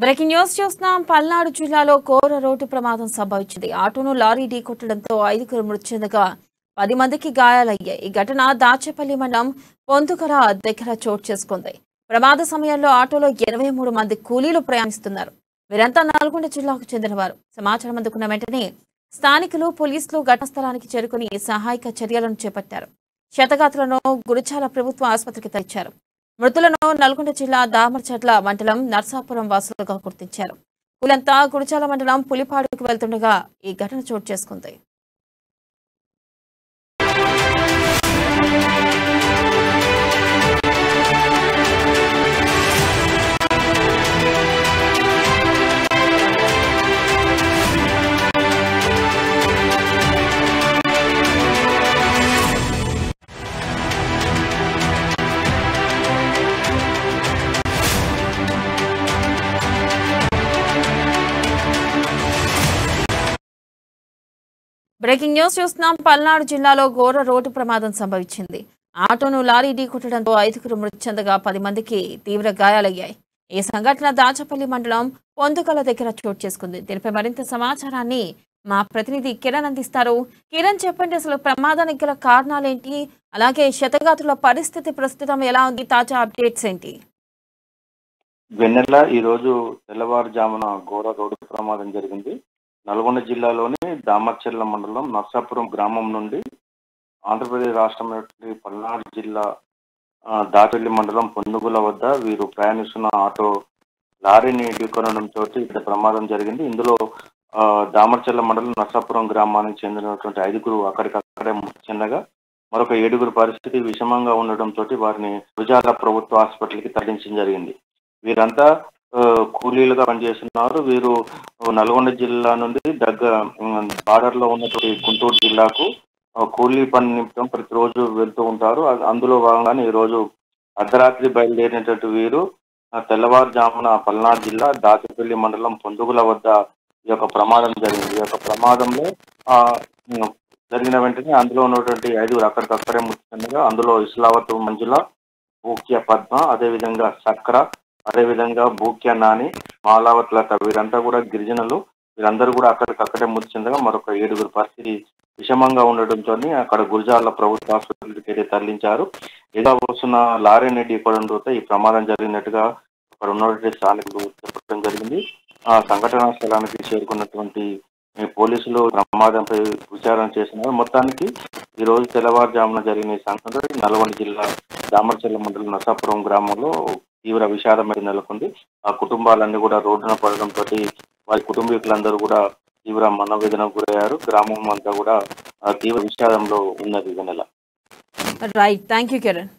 Breaking news చూస్తున్నాం. పల్నాడు జిల్లాలో ఘోర రోడ్డు ప్రమాదం సంభవించింది. ఆటోను లారీ ఢీకొట్టడంతో 5గురు మృతి చెందగా 10 మందికి గాయాలయ్యాయి. ఈ ఘటన దాచేపల్లి మండలం పొంతుకల దగ్గర చోటు చేసుకుంది. ప్రమాద సమయంలో ఆటోలో 83 మంది కూలీలు ప్రయాణిస్తున్నారు. వీరంతా నల్గొండ జిల్లాకు చెందినవారు. సమాచారం అందుకున్న వెంటనే స్థానికులు, పోలీసులు ఘటనా స్థలానికి చేరుకుని సహాయక చర్యలను చేపట్టారు. క్షతగాత్రులను గురిచాల ప్రభుత్వ ఆసుపత్రికి తరలించారు. మృతులను నల్గొండ జిల్లా దామర్చర్ల మండలం నర్సాపురం వాసులుగా గుర్తించారు. వీళ్ళంతా గుడిచాల మండలం పులిపాడుకు వెళ్తుండగా ఈ ఘటన చోటు చేసుకుంది. బ్రేకింగ్ న్యూస్ చూస్తున్నాం. పల్నాడు జిల్లాలో ఘోర రోడ్డు ప్రమాదం సంభవించింది. ఆటోను లారీ ఢీకొట్టడంతో 5గురు మృతి చెందగా 10 మందికి తీవ్ర గాయాలయ్యాయి. ఈ సంఘటన దాచపల్లి మండలం పొందుకల దగ్గర చోటు చేసుకుంది. దీనిపై మరింత సమాచారాన్ని మా ప్రతినిధి కిరణ్ అందిస్తారు. కిరణ్, చెప్పండి, అసలు ప్రమాదానికి గల కారణాలేంటి? అలాగే క్షతగాత్రుల పరిస్థితి ప్రస్తుతం ఎలా ఉంది? తాజా అప్డేట్స్ ఏంటి? వెన్నెల ఈ రోజు తెల్లవారుజామున ఘోర రోడ్డు ప్రమాదం జరిగింది. నల్గొండ జిల్లాలోని దామర్చర్ల మండలం నర్సాపురం గ్రామం నుండి ఆంధ్రప్రదేశ్ రాష్ట్రంలోని పల్నాడు జిల్లా దాచెల్లి మండలం పొందుగుల వద్ద వీరు ప్రయాణిస్తున్న ఆటో లారీని ఢీకొనడంతో ఇక్కడ ప్రమాదం జరిగింది. ఇందులో దామర్చర్ల మండలం నర్సాపురం గ్రామానికి చెందినటువంటి 5గురు అక్కడికక్కడే మృతి చెందగా మరొక 7గురు పరిస్థితి విషమంగా ఉండడంతో వారిని గుజరాల ప్రభుత్వ హాస్పిటల్కి తరలించడం జరిగింది. వీరంతా కూలీలుగా పనిచేస్తున్నారు. వీరు నల్గొండ జిల్లా నుండి బార్డర్ లో ఉన్నటువంటి గుంటూరు జిల్లాకు కూలీ పని నిమిత్తం ప్రతిరోజు వెళ్తూ ఉంటారు. అందులో భాగంగానే ఈ రోజు అర్ధరాత్రి బయలుదేరినటువంటి వీరు తెల్లవారుజామున పల్నాడు జిల్లా దాచపల్లి మండలం పొందుగుల వద్ద ఈ యొక్క ప్రమాదం జరిగింది. ఈ యొక్క ప్రమాదంలో జరిగిన వెంటనే అందులో ఉన్నటువంటి 5గురు అక్కడికక్కడే మృతి చెందగా అందులో ఇస్లావత్ మంజుల, భూక్య పద్మ, అదేవిధంగా సక్ర, అదేవిధంగా భూక్య నాని, మాలావత్ లత వీరంతా కూడా గిరిజనులు. వీరందరూ కూడా అక్కడికక్కడే మృతి చెందగా మరొక 7గురు పరిస్థితి విషమంగా ఉండటంతో అక్కడ గురజాల ప్రభుత్వ ఆసుపత్రికి అయితే తరలించారు. ఇలా వస్తున్న లారీని ఢీకొనడంతో ఈ ప్రమాదం జరిగినట్టుగా అక్కడ ఉన్నటువంటి స్థానికులు చెప్పడం జరిగింది. ఆ సంఘటనా స్థలానికి చేరుకున్నటువంటి పోలీసులు ప్రమాదంపై విచారణ చేస్తున్నారు. మొత్తానికి ఈ రోజు తెల్లవారుజామున జరిగిన ఈ సంఘటన నల్గొండ జిల్లా దామర్చర్ల మండలం నర్సాపురం గ్రామంలో తీవ్ర విషాదం అయితే నెలకొంది. ఆ కుటుంబాలన్నీ కూడా రోడ్డున పడడంతో వారి కుటుంబీకులందరూ కూడా తీవ్ర మనోవేదనకు గురయ్యారు. గ్రామం అంతా కూడా తీవ్ర విషాదంలో ఉన్నది. Right, thank you Kiran.